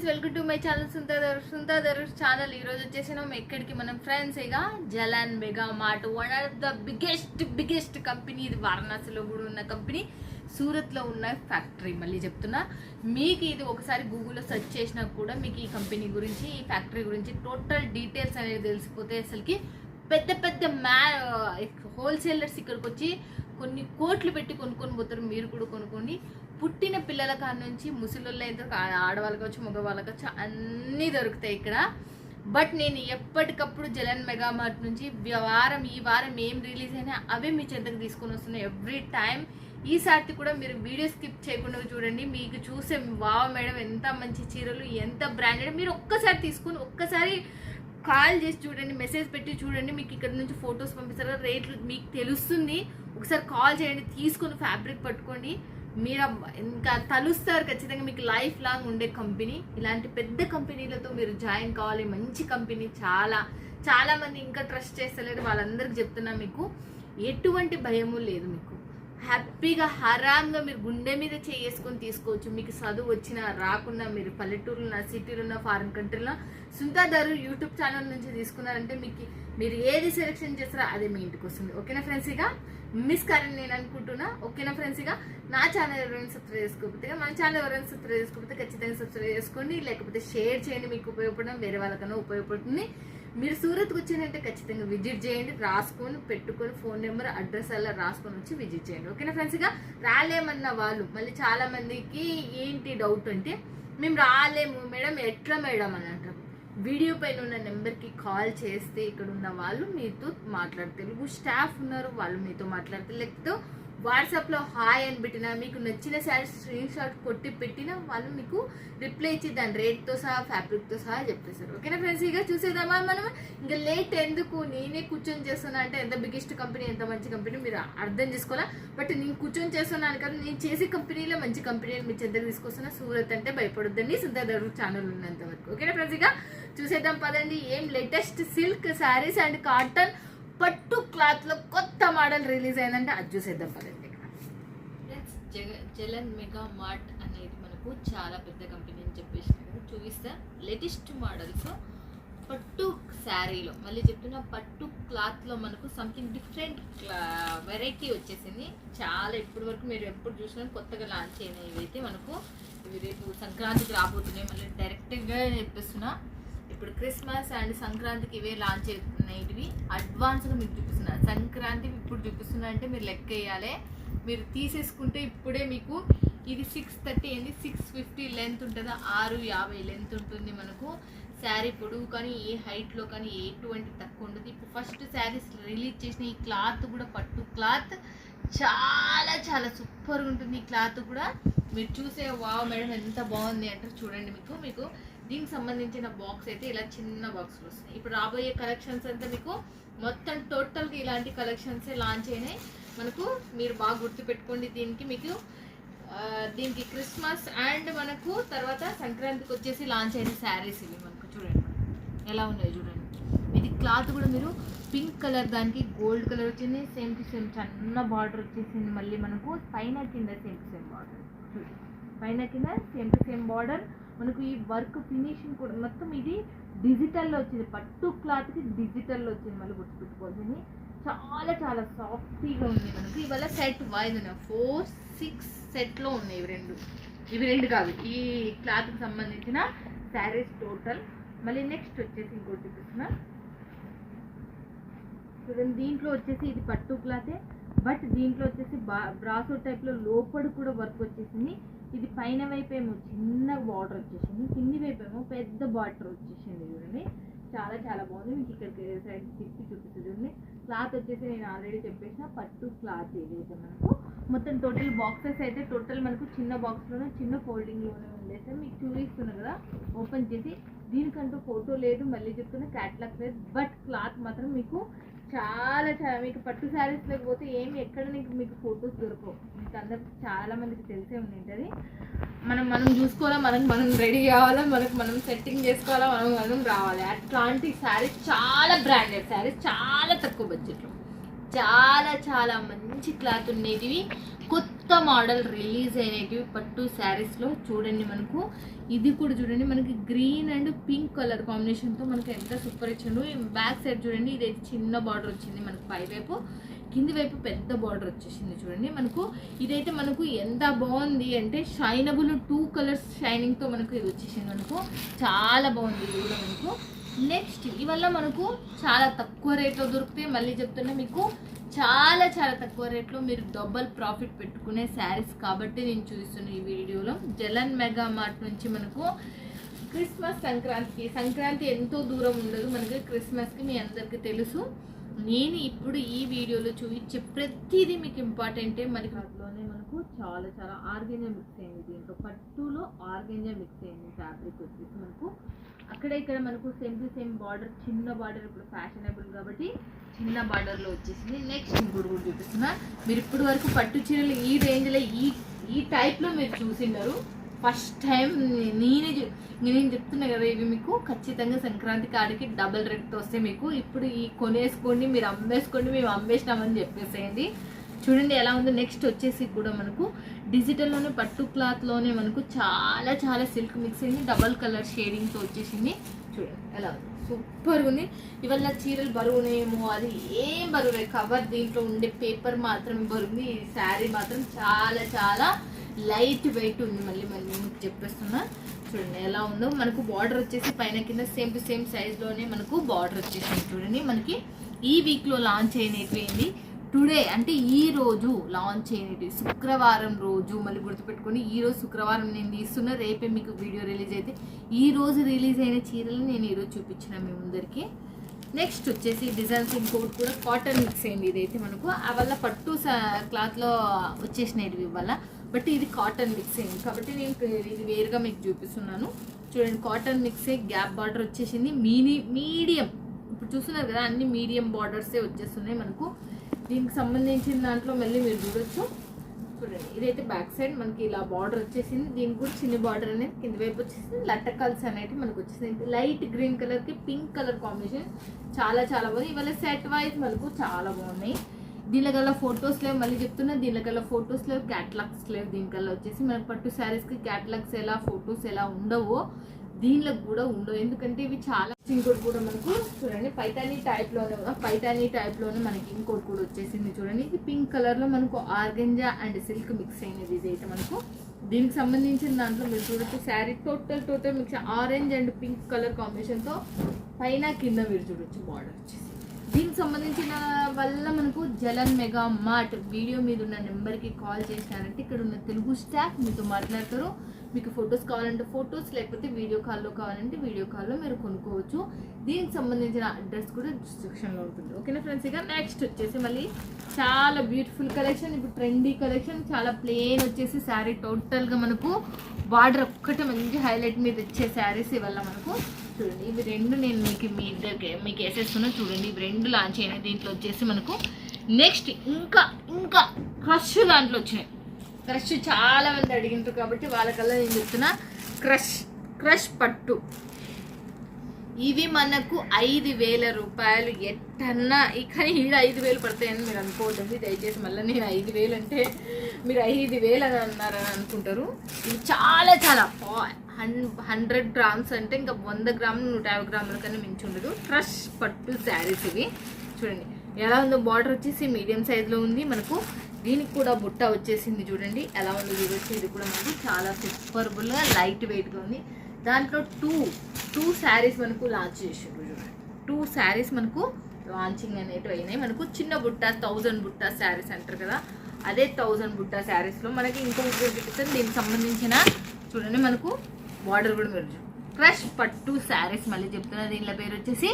Friends, welcome to my channel సుంతా దరుష్ channel. ఈరోజు వచ్చేసినాం ఎక్కడికి, మనం ఫ్రెండ్స్ ఇక Jalan mega mart, one of the biggest company. ఇది వారణాసిలో కూడా ఉన్న కంపెనీ, సూరత్లో ఉన్న ఫ్యాక్టరీ. మళ్ళీ చెప్తున్నా, మీకు ఇది ఒకసారి గూగుల్లో సెర్చ్ చేసినా కూడా మీకు ఈ కంపెనీ గురించి, ఈ ఫ్యాక్టరీ గురించి టోటల్ డీటెయిల్స్ అనేది తెలిసిపోతే అసలుకి పెద్ద పెద్ద హోల్సేలర్స్ ఇక్కడికి వచ్చి కొన్ని కోట్లు పెట్టి కొనుక్కొని పోతారు. మీరు కూడా కొనుక్కోండి. పుట్టిన పిల్లల కాడ నుంచి ముసలిళ్ళు అయితే ఆడవాళ్ళకి కావచ్చు, మగవాళ్ళకి కావచ్చు, అన్నీ దొరుకుతాయి ఇక్కడ. బట్ నేను ఎప్పటికప్పుడు జలన్ మెగా మార్ట్ నుంచి ఈ వారం ఏం రిలీజ్ అయినా అవే మీ చెంతకు తీసుకొని వస్తున్నాయి ఎవ్రీ టైం. ఈసారి కూడా మీరు వీడియో స్కిప్ చేయకుండా చూడండి. మీకు చూసే వావ్ మేడం ఎంత మంచి చీరలు, ఎంత బ్రాండెడ్. మీరు ఒక్కసారి తీసుకుని ఒక్కసారి కాల్ చేసి చూడండి, మెసేజ్ పెట్టి చూడండి. మీకు ఇక్కడ నుంచి ఫొటోస్ పంపిస్తారు, రేట్లు మీకు తెలుస్తుంది. ఒకసారి కాల్ చేయండి, తీసుకుని ఫ్యాబ్రిక్ పట్టుకోండి. మీరు ఇంకా తలుస్తారు ఖచ్చితంగా. మీకు లైఫ్ లాంగ్ ఉండే కంపెనీ. ఇలాంటి పెద్ద కంపెనీలతో మీరు జాయిన్ కావాలి. మంచి కంపెనీ, చాలా మంది ఇంకా ట్రస్ట్ చేస్తలేరు. వాళ్ళందరికీ చెప్తున్నా, మీకు ఎటువంటి భయము లేదు. మీకు హ్యాపీగా హరామ్గా మీరు గుండె మీద చేసుకొని తీసుకోవచ్చు. మీకు చదువు వచ్చినా రాకున్నా, మీరు పల్లెటూరులో, సిటీలో, ఫారిన్ కంట్రీలో సుంతా దరు యూట్యూబ్ ఛానల్ నుంచి తీసుకున్నారంటే మీరు ఏది సెలెక్షన్ చేస్తారో అదే మీ ఇంటికి వస్తుంది. ఓకేనా ఫ్రెండ్స్? ఇక మిస్ కారని నేను అనుకుంటున్నా. ఓకేనా ఫ్రెండ్స్? ఇక నా ఛానల్ ఎవరైనా సబ్స్క్రైబ్ చేసుకోకపోతే, మన ఛానల్ ఎవరైనా సబ్స్క్రైబ్ చేసుకోకపోతే ఖచ్చితంగా సబ్స్క్రైబ్ చేసుకోండి. లేకపోతే షేర్ చేయండి, మీకు ఉపయోగపడడం వేరే వాళ్ళకన్నా ఉపయోగపడుతుంది. మీరు సూరత్కి వచ్చినట్టే ఖచ్చితంగా విజిట్ చేయండి. రాసుకొని పెట్టుకొని ఫోన్ నెంబర్, అడ్రస్ అలా రాసుకొని వచ్చి విజిట్ చేయండి. ఓకేనా ఫ్రెండ్స్? ఇక రాలేమన్న వాళ్ళు మళ్ళీ చాలా మందికి ఏంటి డౌట్ అంటే, మేము రాలేము మేడం, ఎట్లా మేడం అని అంటారు. వీడియో పైన ఉన్న నెంబర్కి కాల్ చేస్తే ఇక్కడ ఉన్న వాళ్ళు మీతో మాట్లాడతారు. తెలుగు స్టాఫ్ ఉన్నారు, వాళ్ళు మీతో మాట్లాడతారు. లేకపోతే వాట్సాప్లో హాయ్ అని పెట్టినా, మీకు నచ్చిన శారీ స్క్రీన్ షాట్ కొట్టి పెట్టినా వాళ్ళు మీకు రిప్లై ఇచ్చి దాని రేట్తో సహా, ఫ్యాబ్రిక్తో సహా చెప్పేస్తారు. ఓకేనా ఫ్రెండ్స్? ఇక చూసేద్దామా మనం. ఇంకా లేట్ ఎందుకు, నేనే కూర్చొని చేస్తున్నా అంటే ఎంత బిగ్గెస్ట్ కంపెనీ, ఎంత మంచి కంపెనీ మీరు అర్థం చేసుకోవాలా. బట్ నేను కూర్చొని చేస్తున్నాను కదా, నేను చేసే కంపెనీలో మంచి కంపెనీ అని మీ చెంతకు తీసుకొస్తున్నా. సూరత్ అంటే భయపడొద్దండి, సుంతా దరు ఛానల్ ఉన్నంత వరకు. ఓకేనా ఫ్రెండ్స్? ఇక చూసేద్దాం పదండి. ఏం latest silk saris and cotton పట్టు క్లాత్ లో కొత్త మోడల్ రిలీజ్ అయిందంటే అది చూసేద్దాం పదండి. జలన్ మెగా మార్ట్ అనేది మనకు చాలా పెద్ద కంపెనీ అని చెప్పేసి చూపిస్తా. లేటెస్ట్ మోడల్స్ పట్టు శారీలో, మళ్ళీ చెప్తున్నా పట్టు క్లాత్ లో మనకు సంథింగ్ డిఫరెంట్ వెరైటీ వచ్చేసింది. చాలా ఇప్పటి వరకు మీరు ఎప్పుడు చూసినా కొత్తగా లాంచ్ అయినాయి. ఇవైతే మనకు ఇవి రేపు సంక్రాంతికి రాబోతున్నాయి. మళ్ళీ డైరెక్ట్గా చెప్పేస్తున్నా, ఇప్పుడు క్రిస్మస్ అండ్ సంక్రాంతికి ఇవే లాంచ్ అవుతున్నాయి. ఇవి అడ్వాన్స్గా మీకు చూపిస్తున్నా. సంక్రాంతికి ఇప్పుడు చూపిస్తున్నా అంటే మీరు లెక్క వేయాలి. మీరు తీసేసుకుంటే ఇప్పుడే మీకు ఇది 630 ఏంది 650 లెంత్ ఉంటుందా, 650 లెంత్ ఉంటుంది. మనకు శారీ పొడుగు కానీ ఏ హైట్లో కానీ ఎటువంటి తక్కువ ఉండదు. ఇప్పుడు ఫస్ట్ శారీస్ రిలీజ్ చేసిన ఈ క్లాత్ కూడా పట్టు క్లాత్ చాలా సూపర్గా ఉంటుంది. ఈ క్లాత్ కూడా మీరు చూసే వావ్ మేడం ఎంత బాగుంది అంటారు. చూడండి, మీకు దీనికి సంబంధించిన బాక్స్ అయితే ఇలా చిన్న బాక్స్లు వస్తాయి. ఇప్పుడు రాబోయే కలెక్షన్స్ అంతా మీకు మొత్తం టోటల్గా ఇలాంటి కలెక్షన్సే లాంచ్ అయినాయి మనకు. మీరు బాగా గుర్తుపెట్టుకోండి. దీనికి క్రిస్మస్ అండ్ మనకు తర్వాత సంక్రాంతికి వచ్చేసి లాంచ్ అయిన శారీస్ ఇవి మనకు. చూడండి ఎలా ఉన్నాయి, చూడండి. ఇది క్లాత్ కూడా మీరు పింక్ కలర్, దానికి గోల్డ్ కలర్ వచ్చింది. సేమ్ టు సేమ్ చిన్న బార్డర్ వచ్చేసింది. మళ్ళీ మనకు పైన కింద సేమ్ టు సేమ్ బార్డర్, పైన కింద సేమ్ టు సేమ్ బార్డర్. మనకు ఈ వర్క్ ఫినిషింగ్ కూడా మొత్తం ఇది డిజిటల్లో వచ్చింది. పట్టు క్లాత్కి డిజిటల్లో వచ్చింది. మళ్ళీ గుర్తుపెట్టుకోవాల్సింది చాలా సాఫ్టీగా ఉంది. మనకు ఇవాళ సెట్ వైజ్ 4-6 సెట్లో ఉన్నాయి. ఇవి రెండు కాదు, ఈ క్లాత్కి సంబంధించిన శారీస్ టోటల్. మళ్ళీ నెక్స్ట్ వచ్చేసి ఇంకోటి చూపిస్తున్నా చూడండి. దీంట్లో వచ్చేసి ఇది పట్టు క్లాతే, బట్ దీంట్లో వచ్చేసి బ్రాసో టైప్లో లోపల కూడా వర్క్ వచ్చేసింది. ఇది పైన వైపు ఏమో చిన్న బార్డర్ వచ్చేసింది, కింది వైపు ఏమో పెద్ద బార్డర్ వచ్చేసింది. చూడండి చాలా బాగుంది. మీకు ఇక్కడికి సైడ్ తిప్పి చూపిస్తుంది. చూడండి క్లాత్ వచ్చేసి నేను ఆల్రెడీ చెప్పేసిన పట్టు క్లాత్. ఏదైతే మనకు మొత్తం టోటల్ బాక్సెస్ అయితే టోటల్ మనకు చిన్న బాక్స్లోనే చిన్న ఫోల్డింగ్లోనే ఉండేసి మీకు చూపిస్తున్నాను కదా ఓపెన్ చేసి. దీనికంటూ ఫోటో లేదు, మళ్ళీ చెప్తున్నా క్యాట్లాగ్ లేదు. బట్ క్లాత్ మాత్రం మీకు చాలా మీకు పట్టు శారీస్ లేకపోతే ఏమి ఎక్కడ మీకు ఫొటోస్ దొరకవు. మీకు అందరికి చాలా మందికి తెలిసే ఉంటుంది. మనం చూసుకోవాలా, మనం రెడీ కావాలా, మనం సెట్టింగ్ చేసుకోవాలా, మనం రావాలి. అట్లాంటి శారీస్ చాలా బ్రాండెడ్ శారీస్, చాలా తక్కువ బడ్జెట్లో చాలా చాలా మంచి క్లాత్ ఉండేటివి, కొత్త మోడల్ రిలీజ్ అయినటివి పట్టు శారీస్లో. చూడండి మనకు ఇది కూడా చూడండి, మనకి గ్రీన్ అండ్ పింక్ కలర్ కాంబినేషన్తో మనకి ఎంత సూపర్ ఇచ్చిండు. బ్యాక్ సైడ్ చూడండి, ఇదైతే చిన్న బార్డర్ వచ్చింది మనకు పై వైపు, కింది వైపు పెద్ద బార్డర్ వచ్చేసింది చూడండి మనకు. ఇదైతే మనకు ఎంత బాగుంది అంటే షైనబుల్ 2 కలర్స్ షైనింగ్తో మనకు ఇది వచ్చేసింది మనకు. చాలా బాగుంది ఇది కూడా మనకు. నెక్స్ట్ ఇవల్ల మనకు చాలా తక్కువ రేట్లో దొరుకుతాయి. మళ్ళీ చెప్తున్నా మీకు చాలా చాలా తక్కువ రేట్లో మీరు డబుల్ ప్రాఫిట్ పెట్టుకునే శారీస్ కాబట్టి నేను చూపిస్తున్న ఈ వీడియోలో. జలన్ మెగా మార్ట్ నుంచి మనకు క్రిస్మస్ సంక్రాంతి ఎంతో దూరం ఉండదు మనకి, క్రిస్మస్కి మీ అందరికీ తెలుసు. నేను ఇప్పుడు ఈ వీడియోలో చూపించే ప్రతిదీ మీకు ఇంపార్టెంటే. మనకి అందులోనే మనకు చాలా చాలా ఆర్గెంజా మిక్స్ అయింది, దీంట్లో పట్టులో ఆర్గెంజా మిక్స్ అయింది ఫ్యాబ్రిక్ వచ్చేసి మనకు. అక్కడ ఇక్కడ మనకు సేమ్ టు సేమ్ బార్డర్, చిన్న బార్డర్ ఇప్పుడు ఫ్యాషనబుల్ కాబట్టి చిన్న బార్డర్లో వచ్చేసింది. నెక్స్ట్ ఇంకోటి కూడా చూపిస్తున్నా. మీరు ఇప్పటి వరకు పట్టు చీరలు ఈ రేంజ్లో ఈ టైప్లో మీరు చూసినారు ఫస్ట్ టైం. నేను చెప్తున్నా కదా, ఇవి మీకు ఖచ్చితంగా సంక్రాంతి కాడికి డబుల్ రేట్తో వస్తే మీకు ఇప్పుడు ఈ కొనేసుకోండి, మీరు అమ్మేసుకోండి, మేము అమ్మేసినామని చెప్పేసేయండి. చూడండి ఎలా ఉందో. నెక్స్ట్ వచ్చేసి కూడా మనకు డిజిటల్లోనే పట్టు క్లాత్లోనే మనకు చాలా చాలా సిల్క్ మిక్స్ అయింది, డబల్ కలర్ షేడింగ్తో వచ్చేసింది. చూడండి ఎలా ఉంది, సూపర్గా ఉంది. ఇవల్ల చీరలు బరువునేమో, అది ఏం బరువు కవర్, దీంట్లో ఉండే పేపర్ మాత్రమే బరువుంది. ఈ శారీ మాత్రం చాలా చాలా లైట్ వెయిట్ ఉంది. మళ్ళీ మీకు చెప్పేస్తున్నా చూడండి ఎలా ఉందో. మనకు బార్డర్ వచ్చేసి పైన కింద సేమ్ టు సేమ్ సైజ్లోనే మనకు బార్డర్ వచ్చేసింది చూడండి. మనకి ఈ వీక్లో లాంచ్ అయినటువంటి టుడే అంటే ఈ రోజు లాంచ్ అయినవి, శుక్రవారం రోజు మళ్ళీ గుర్తుపెట్టుకొని, ఈ రోజు శుక్రవారం నేను తీస్తున్నా, రేపే మీకు వీడియో రిలీజ్ అయితే ఈ రోజు రిలీజ్ అయిన చీరలు నేను ఈరోజు చూపించిన మీ ముందరికి. నెక్స్ట్ వచ్చేసి డిజైన్స్ ఇంకోటి కూడా కాటన్ మిక్స్ అయింది. ఇదైతే మనకు అవల్ల పట్టు క్లాత్లో వచ్చేసినవి వల్ల, బట్ ఇది కాటన్ మిక్స్ అయింది కాబట్టి నేను ఇది వేరుగా మీకు చూపిస్తున్నాను. చూడండి కాటన్ మిక్స్ అయ్యి గ్యాప్ బార్డర్ వచ్చేసింది. మీడియం ఇప్పుడు చూస్తున్నారు కదా, అన్ని మీడియం బార్డర్సే వచ్చేస్తున్నాయి మనకు. దీనికి సంబంధించిన దాంట్లో మళ్ళీ మీరు చూడొచ్చు. చూడండి ఇదైతే బ్యాక్ సైడ్ మనకి ఇలా బార్డర్ వచ్చేసింది. దీనికి కూడా చిన్న బార్డర్ అనేది కింద వైపు వచ్చేసింది. లట్టకల్స్ అనేవి మనకు వచ్చేసింది. లైట్ గ్రీన్ కలర్కి పింక్ కలర్ కాంబినేషన్ చాలా చాలా బాగుంది. ఇవాళ సెట్ వైజ్ మనకు చాలా బాగున్నాయి. దీనిలో కల్లా ఫొటోస్ లేవు, మళ్ళీ చెప్తున్నా దీనిలో కల్లా ఫొటోస్ లేవు, క్యాటలాగ్స్ లేవు. దీనికల్లా వచ్చేసి మనకు పట్టు శారీస్కి క్యాటలాగ్స్ ఎలా, ఫొటోస్ ఎలా ఉండవో దీనిలో కూడా ఉండవు, ఎందుకంటే ఇవి చాలా. ఇంకోటి కూడా మనకు చూడండి పైతానీ టైప్లోనే కదా, పైతానీ టైప్లోనే మనకి ఇంకోటి కూడా వచ్చేసింది చూడండి. ఇది పింక్ కలర్లో మనకు ఆర్గెంజా అండ్ సిల్క్ మిక్స్ అయినది. ఇదైతే మనకు దీనికి సంబంధించిన దాంట్లో మీరు చూడొచ్చు sari total mix orange and pink colour కాంబినేషన్తో పైన కింద మీరు చూడొచ్చు బార్డర్ వచ్చేసి. దీనికి సంబంధించిన వల్ల మనకు జలన్ మెగా మార్ట్ వీడియో మీద ఉన్న నెంబర్కి కాల్ చేసినారంటే ఇక్కడ ఉన్న తెలుగు స్టాఫ్ మీతో మాట్లాడతారు. మీకు ఫొటోస్ కావాలంటే ఫొటోస్, లేకపోతే వీడియో కాల్లో కావాలంటే వీడియో కాల్లో మీరు కొనుక్కోవచ్చు. దీనికి సంబంధించిన అడ్రస్ కూడా డిస్క్రిప్షన్లో ఉంటుంది. ఓకేనా ఫ్రెండ్స్. ఇక నెక్స్ట్ వచ్చేసి మళ్ళీ చాలా బ్యూటిఫుల్ కలెక్షన్, ఇప్పుడు ట్రెండీ కలెక్షన్. చాలా ప్లెయిన్ వచ్చేసి శారీ టోటల్గా మనకు బార్డర్ ఒక్కటే మంచి హైలైట్ మీద వచ్చే శారీస్ ఇవల్ల మనకు. చూడండి ఇవి రెండు నేను మీకు వేసేస్తున్నా. చూడండి ఇవి రెండు లాంచ్ అయినాయి. దీంట్లో వచ్చేసి మనకు నెక్స్ట్ ఇంకా క్రష్ దాంట్లో వచ్చినాయి. క్రష్ చాలా మంది అడిగింటారు కాబట్టి వాళ్ళకల్లా నేను చెప్తున్నా. క్రష్ పట్టు ఇవి మనకు 5,000 రూపాయలు ఎట్టన్నా. కానీ ఈడ 5,000 పడతాయని మీరు అనుకోవద్దండి దయచేసి. మళ్ళీ నేను 5,000 అంటే మీరు 5,000 అని అన్నారని అనుకుంటారు. ఇవి చాలా చాలా 100 గ్రామ్స్ అంటే ఇంకా 100 గ్రాములు 150 గ్రాముల కన్నా మించి ఉండదు. క్రష్ పట్టు శారీస్ ఇవి. చూడండి ఎలా ఉందో. బార్డర్ వచ్చేసి మీడియం సైజులో ఉంది మనకు. దీనికి కూడా బుట్ట వచ్చేసింది చూడండి ఎలా ఉందో చూడొచ్చు. ఇది కూడా మనకు చాలా సూపర్బుల్గా లైట్ వెయిట్గా ఉంది. దాంట్లో టూ శారీస్ మనకు లాంచ్ చేసిండ్రు చూడండి. 2 శారీస్ మనకు లాంచింగ్ అనేటివి అయినాయి. మనకు చిన్న బుట్ట 1000 బుట్ట శారీస్ అంటారు కదా, అదే 1000 బుట్ట శారీస్లో మనకి ఇంకొక చూపిస్తుంది. దీనికి సంబంధించిన చూడండి మనకు బార్డర్ కూడా మీరు క్రష్ పట్టు శారీస్. మళ్ళీ చెప్తున్నా దీనిలో పేరు వచ్చేసి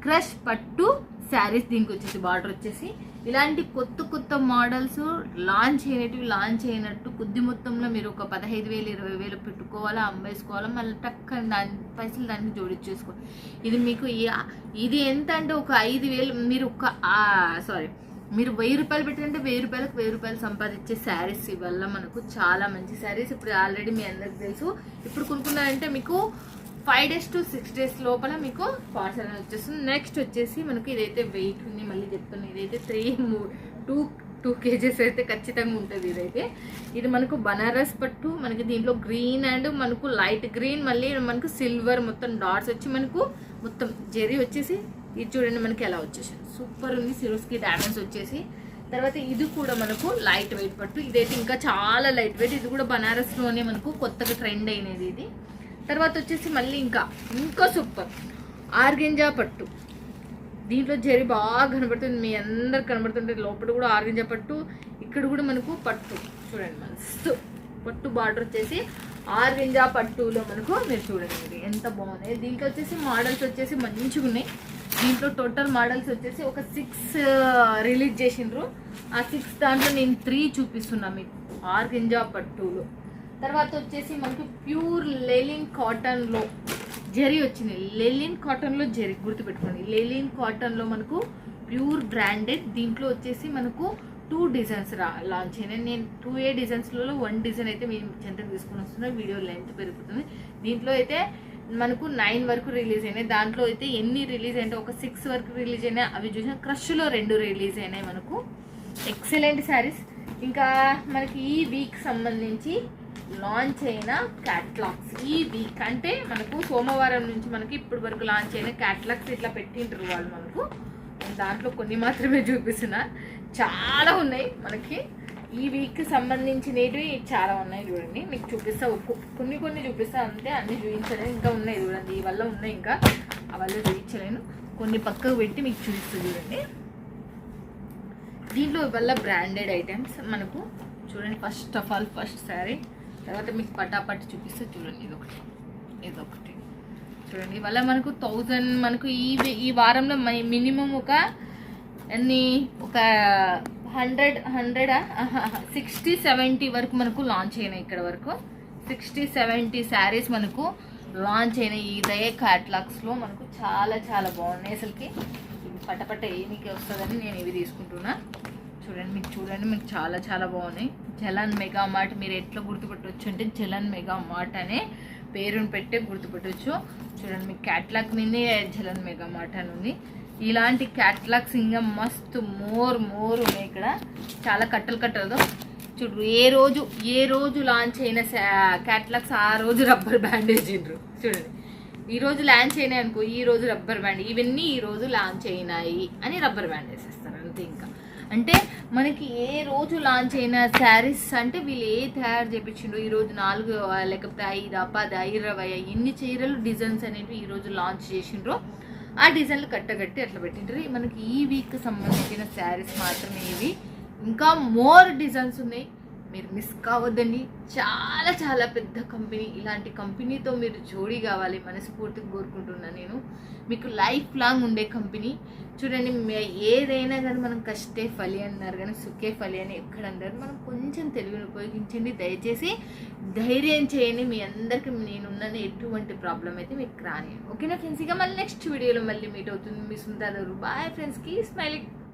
క్రష్ పట్టు శారీస్. దీనికి వచ్చేసి బార్డర్ వచ్చేసి ఇలాంటి కొత్త మోడల్స్ లాంచ్ అయినట్టు కొద్ది మొత్తంలో మీరు ఒక 15,000 20,000 పెట్టుకోవాలా, అమ్మేసుకోవాలా, మళ్ళీ టక్కని దాని పైసలు దానికి జోడించేసుకోవాలి. ఇది మీకు ఇది ఎంత అంటే ఒక 5,000 మీరు 1,000 రూపాయలు పెట్టారంటే 1,000 రూపాయలు సంపాదించే శారీస్ వల్ల మనకు చాలా మంచి శారీస్. ఇప్పుడు ఆల్రెడీ మీ అందరికి తెలుసు. ఇప్పుడు కొనుక్కున్నారంటే మీకు 5 days to 6 days లోపల మీకు పార్సల్ అనేది వచ్చేస్తుంది. నెక్స్ట్ వచ్చేసి మనకి ఇదైతే వెయిట్ ఉంది, మళ్ళీ చెప్తున్నాను, ఇదైతే 2 kgs అయితే ఖచ్చితంగా ఉంటుంది. ఇది మనకు బనారస్ పట్టు, మనకి దీంట్లో గ్రీన్ అండ్ మనకు లైట్ గ్రీన్, మళ్ళీ మనకు సిల్వర్ మొత్తం డాట్స్ వచ్చి మనకు మొత్తం జెరీ వచ్చేసి ఇది చూడండి మనకి ఎలా వచ్చేసింది, సూపర్ ఉంది. సిరోస్కి డైమండ్స్ వచ్చేసి తర్వాత ఇది కూడా మనకు లైట్ వెయిట్ పట్టు, ఇదైతే ఇంకా చాలా లైట్ వెయిట్, ఇది కూడా బనారస్లోనే మనకు కొత్తగా ట్రెండ్ అయినది ఇది. తర్వాత వచ్చేసి మళ్ళీ ఇంకా సూపర్ ఆర్గెంజా పట్టు, దీంట్లో జరీ బాగా కనబడుతుంది, మీ అందరికి కనబడుతుంటే లోపల కూడా ఆర్గెంజా పట్టు, ఇక్కడ కూడా మనకు పట్టు చూడండి మస్తు పట్టు బార్డర్ వచ్చేసి ఆర్గెంజా పట్టులో మనకు మీరు చూడండి ఇది ఎంత బాగున్నాయి. దీంట్లో వచ్చేసి మోడల్స్ వచ్చేసి మంచిగా ఉన్నాయి. దీంట్లో టోటల్ మోడల్స్ వచ్చేసి ఒక 6 రిలీజ్ చేసిండ్రు. ఆ 6 దాంట్లో నేను 3 చూపిస్తున్నా మీకు ఆర్గెంజా పట్టులో. తర్వాత వచ్చేసి మనకి ప్యూర్ లెలిన్ కాటన్లో జరీ వచ్చింది. లెలిన్ కాటన్లో జరీ గుర్తుపెట్టుకోండి, లెలిన్ కాటన్లో మనకు ప్యూర్ బ్రాండెడ్. దీంట్లో వచ్చేసి మనకు 2 డిజైన్స్ లాంచ్ అయినాయి. నేను 2 డిజైన్స్లలో 1 డిజైన్ అయితే మేము చెంతకు తీసుకొని వస్తున్నాను, వీడియో లెంత్ పెరుగుతుంది. దీంట్లో అయితే మనకు 9 వరకు రిలీజ్ అయినాయి. దాంట్లో అయితే ఎన్ని రిలీజ్ అయినా ఒక 6 వరకు రిలీజ్ అయినాయి. అవి చూసిన క్రష్లో 2 రిలీజ్ అయినాయి మనకు. ఎక్సలెంట్ శారీస్. ఇంకా మనకి ఈ వీక్ సంబంధించి లాంచ్ అయిన క్యాటలాగ్స్, ఈ వీక్ అంటే మనకు సోమవారం నుంచి మనకి ఇప్పటి వరకు లాంచ్ అయిన క్యాటలాగ్స్ ఇట్లా పెట్టింటారు వాళ్ళు మనకు. దాంట్లో కొన్ని మాత్రమే చూపిస్తున్నా, చాలా ఉన్నాయి మనకి ఈ వీక్ సంబంధించినవి, చాలా ఉన్నాయి చూడండి. మీకు చూపిస్తా, కొన్ని చూపిస్తా అంతే, అన్ని చూపించలేను. ఇంకా ఉన్నాయి చూడండి, ఈ వల్ల ఉన్నాయి, ఇంకా అవల్ల చూపించలేను. కొన్ని పక్కకు పెట్టి మీకు చూపిస్తా చూడండి. దీంట్లో వల్ల బ్రాండెడ్ ఐటమ్స్ మనకు చూడండి. First of all first sari, తర్వాత మీకు పటాపట్ చూపిస్తే చూడండి. ఇదొకటి చూడండి. ఇవాళ మనకు 1000 మనకు ఈ వారంలో మినిమం ఒక 60-70 వరకు మనకు లాంచ్ అయినాయి. ఇక్కడ వరకు 60-70 శారీస్ మనకు లాంచ్ అయినాయి. ఇదే క్యాటలాగ్స్లో మనకు చాలా చాలా బాగున్నాయి. అసలుకి పటపట ఏనికి వస్తుందని నేను ఇవి తీసుకుంటున్నా. చూడండి మీకు చాలా చాలా బాగున్నాయి. జలన్ మెగా మార్ట్ మీరు ఎట్లా గుర్తుపెట్టవచ్చు అంటే జలన్ మెగా మార్ట్ అనే పేరుని పెట్టే గుర్తుపెట్టవచ్చు. చూడండి మీకు క్యాటలాగ్ మీదే జలన్ మెగా మార్ట్ అని ఉంది. ఇలాంటి క్యాటలాగ్స్ ఇంకా మస్తు మోర్ ఉన్నాయి ఇక్కడ, చాలా కట్టలు. చూడు ఏ రోజు లాంచ్ అయిన క్యాటలాగ్స్ ఆ రోజు రబ్బర్ బ్యాండ్ వేసిండ్రు. చూడండి ఈ రోజు లాంచ్ అయినాయి అనుకో, ఈ రోజు రబ్బర్ బ్యాండ్, ఇవన్నీ ఈ రోజు లాంచ్ అయినాయి అని రబ్బర్ బ్యాండ్ వేసేస్తారు అంతే. ఇంకా అంటే మనకి ఏ రోజు లాంచ్ అయిన శారీస్ అంటే వీళ్ళు తయారు చేయించిండ్రు, ఈ రోజు 4 లేకపోతే 5, 10, 20 ఎన్ని చీరలు డిజైన్స్ అనేవి ఈ రోజు లాంచ్ చేసిండ్రో ఆ డిజైన్లు కట్టగట్టి అట్లా పెట్టిండ్రు. మనకి ఈ వీక్ సంబంధించిన శారీస్ మాత్రమే ఇవి, ఇంకా మోర్ డిజైన్స్ ఉన్నాయి, మీరు మిస్ కావద్దండి. చాలా చాలా పెద్ద కంపెనీ, ఇలాంటి కంపెనీతో మీరు జోడీ కావాలి మనస్ఫూర్తిగా కోరుకుంటున్నాను నేను. మీకు లైఫ్ లాంగ్ ఉండే కంపెనీ. చూడండి ఏదైనా కానీ మనం కష్టే ఫలి అన్నారు కానీ సుఖే ఫలి అని ఎక్కడ అన్నారు. మనం కొంచెం తెలుగుని ఉపయోగించండి దయచేసి, ధైర్యం చేయండి. మీ అందరికీ నేనున్నది, ఎటువంటి ప్రాబ్లం అయితే మీకు రాని. ఓకేనా ఫ్రెండ్స్, ఇక మళ్ళీ నెక్స్ట్ వీడియోలో మళ్ళీ మీట్ అవుతుంది మీ సుందర. బాయ్ ఫ్రెండ్స్కి స్మైలింగ్.